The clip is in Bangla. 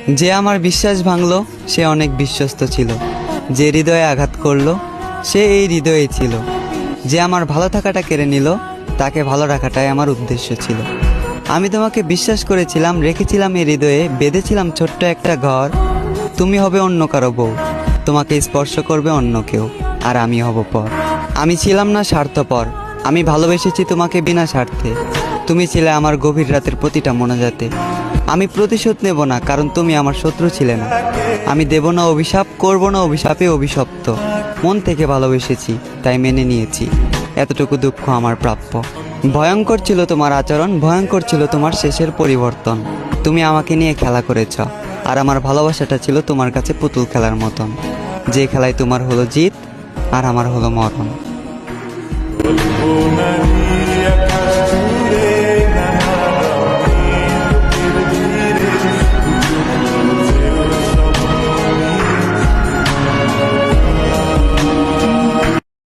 যে আমার বিশ্বাস ভাঙলো সে অনেক বিশ্বস্ত ছিল, যে হৃদয়ে আঘাত করলো সে এই হৃদয়ে ছিল। যে আমার ভালো থাকাটা কেড়ে নিল তাকে ভালো রাখাটাই আমার উদ্দেশ্য ছিল। আমি তোমাকে বিশ্বাস করেছিলাম, রেখেছিলাম এই হৃদয়ে, বেঁধেছিলাম ছোট্ট একটা ঘর। তুমি হবে অন্য কারো বউ, তোমাকে স্পর্শ করবে অন্য কেউ, আর আমি হব পর। আমি ছিলাম না স্বার্থপর, আমি ভালোবেসেছি তোমাকে বিনা স্বার্থে। তুমি ছিলে আমার গভীর রাতের প্রতিটা মোনাজাতে। আমি প্রতিশোধ নেব না, কারণ তুমি আমার শত্রু ছিলে না। আমি দেব না অভিশাপ, করব না অভিশাপে অভিশপ্ত। মন থেকে ভালোবেসেছি, তাই মেনে নিয়েছি। এতটুকু দুঃখ আমার প্রাপ্য। ভয়ঙ্কর ছিল তোমার আচরণ, ভয়ঙ্কর ছিল তোমার শেষের পরিবর্তন। তুমি আমাকে নিয়ে খেলা করেছ, আর আমার ভালোবাসাটা ছিল তোমার কাছে পুতুল খেলার মতন, যে খেলায় তোমার হলো জিত আর আমার হলো মরণ।